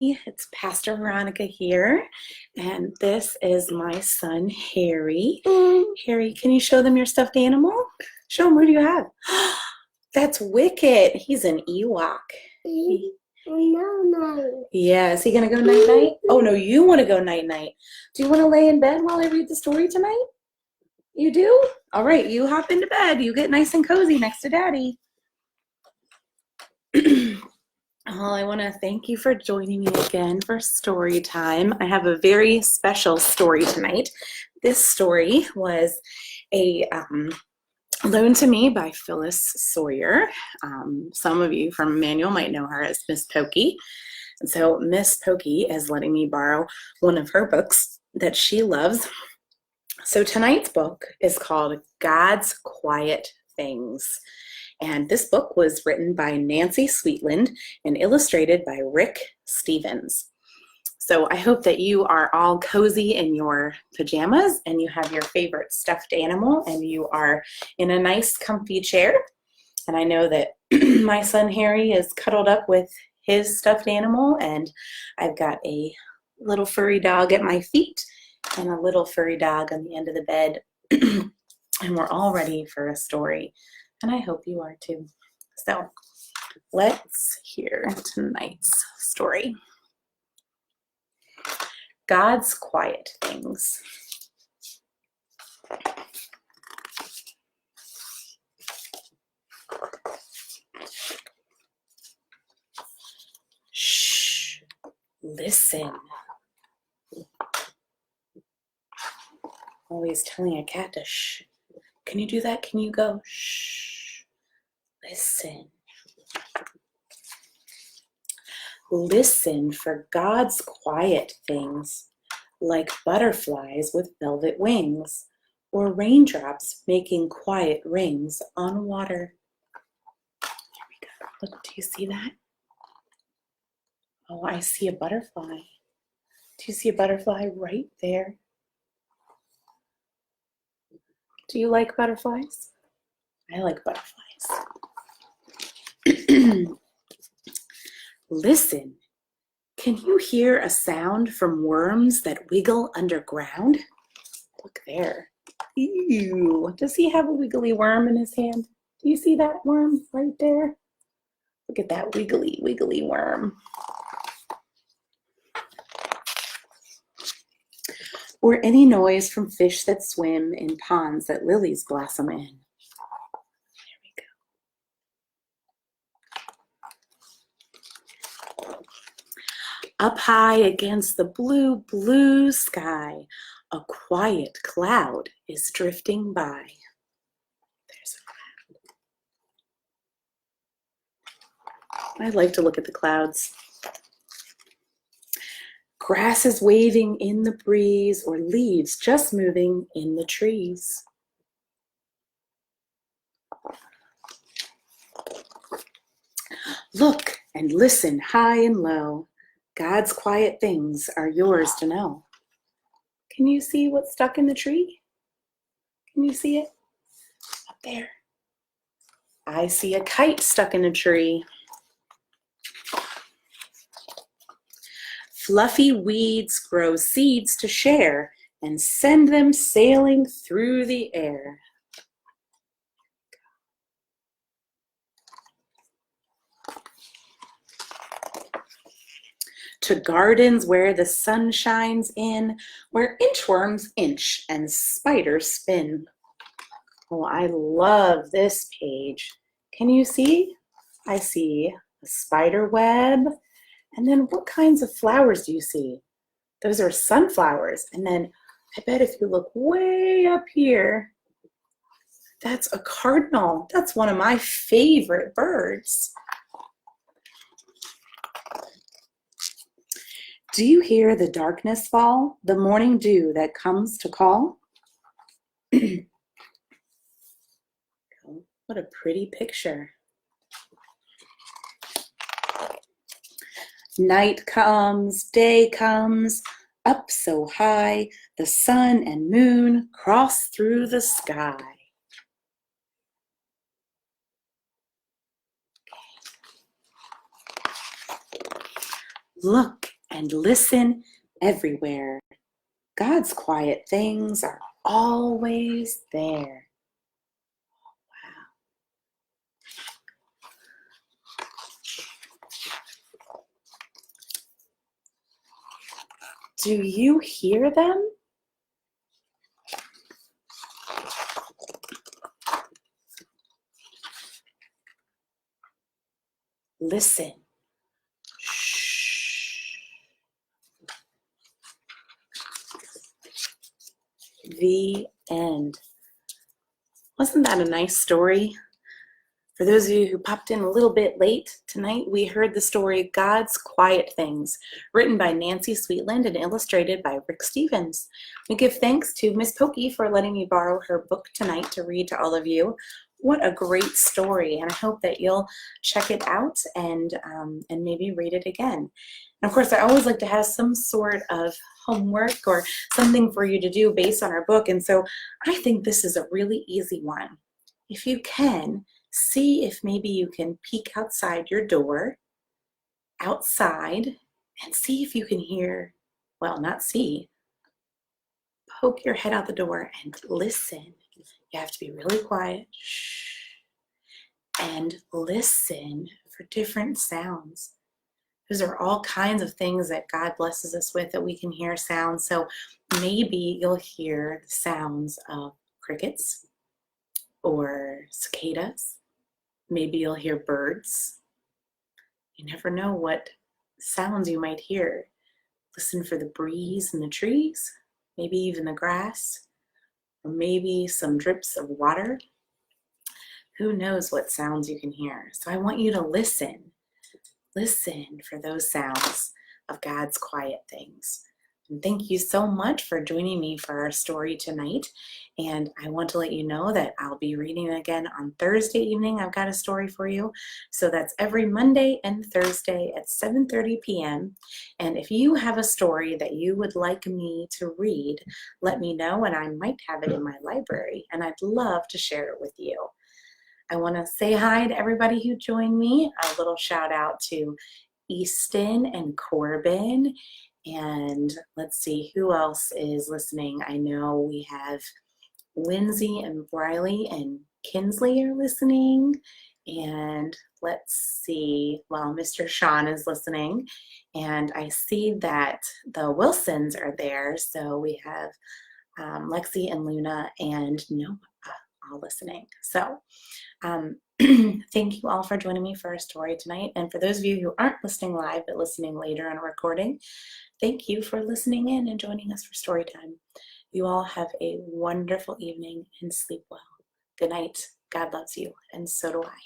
It's Pastor Veronica here, and this is my son, Harry. Harry, can you show them your stuffed animal? Show them, what do you have? That's Wicket. He's an Ewok. No. Yeah, is he gonna go night-night? Oh, no, you want to go night-night. Do you want to lay in bed while I read the story tonight? You do? All right, you hop into bed. You get nice and cozy next to Daddy. Well, I want to thank you for joining me again for story time. I have a very special story tonight. This story was a loaned to me by Phyllis Sawyer. Some of you from Manual might know her as Miss Pokey. And so Miss Pokey is letting me borrow one of her books that she loves. So tonight's book is called God's Quiet Things. And this book was written by Nancy Sweetland and illustrated by Rick Stevens. So I hope that you are all cozy in your pajamas and you have your favorite stuffed animal and you are in a nice comfy chair. And I know that my son Harry is cuddled up with his stuffed animal, and I've got a little furry dog at my feet and a little furry dog on the end of the bed. And we're all ready for a story. And I hope you are too. So let's hear tonight's story. God's Quiet Things. Shh, listen. Always telling a cat to shh. Can you do that? Can you go shh? Listen. Listen for God's quiet things, like butterflies with velvet wings, or raindrops making quiet rings on water. There we go. Look, do you see that? Oh, I see a butterfly. Do you see a butterfly right there? Do you like butterflies? I like butterflies. Listen, can you hear a sound from worms that wiggle underground? Look there. Ew, does he have a wiggly worm in his hand? Do you see that worm right there? Look at that wiggly, wiggly worm. Or any noise from fish that swim in ponds that lilies blossom in. Up high against the blue, blue sky, a quiet cloud is drifting by. There's a cloud. I like to look at the clouds. Grass is waving in the breeze, or leaves just moving in the trees. Look and listen high and low. God's quiet things are yours to know. Can you see what's stuck in the tree? Can you see it? Up there. I see a kite stuck in a tree. Fluffy weeds grow seeds to share and send them sailing through the air. To gardens where the sun shines in, where inchworms inch and spiders spin. Oh, I love this page. Can you see? I see a spider web. And then what kinds of flowers do you see? Those are sunflowers. And then I bet if you look way up here, that's a cardinal. That's one of my favorite birds. Do you hear the darkness fall, the morning dew that comes to call? What a pretty picture. Night comes, day comes, up so high, the sun and moon cross through the sky. Look and listen everywhere. God's quiet things are always there. Wow. Do you hear them? Listen. Shh. The end. Wasn't that a nice story? For those of you who popped in a little bit late tonight, we heard the story God's Quiet Things, written by Nancy Sweetland and illustrated by Rick Stevens. We give thanks to Miss Pokey for letting me borrow her book tonight to read to all of you. What a great story, and I hope that you'll check it out and maybe read it again. And of course, I always like to have some sort of homework or something for you to do based on our book, and so I think this is a really easy one. If you can, see if maybe you can peek outside your door, outside, and see if you can hear, well, not see, poke your head out the door and listen. You have to be really quiet. Shh. And listen for different sounds. Those are all kinds of things that God blesses us with that we can hear sounds. So maybe you'll hear the sounds of crickets or cicadas. Maybe you'll hear birds. You never know what sounds you might hear. Listen for the breeze in the trees, maybe even the grass, or maybe some drips of water. Who knows what sounds you can hear? So I want you to listen. Listen for those sounds of God's quiet things. And thank you so much for joining me for our story tonight. And I want to let you know that I'll be reading again on Thursday evening. I've got a story for you. So that's every Monday and Thursday at 7:30 p.m. And if you have a story that you would like me to read, let me know and I might have it in my library. And I'd love to share it with you. I want to say hi to everybody who joined me. A little shout out to Easton and Corbin. And let's see who else is listening. I know we have Lindsay and Briley and Kinsley are listening. And let's see, well, Mr. Sean is listening. And I see that the Wilsons are there. So we have Lexi and Luna and Noah all listening. So thank you all for joining me for our story tonight. And for those of you who aren't listening live but listening later on a recording, thank you for listening in and joining us for story time. You all have a wonderful evening and sleep well. Good night. God loves you, and so do I.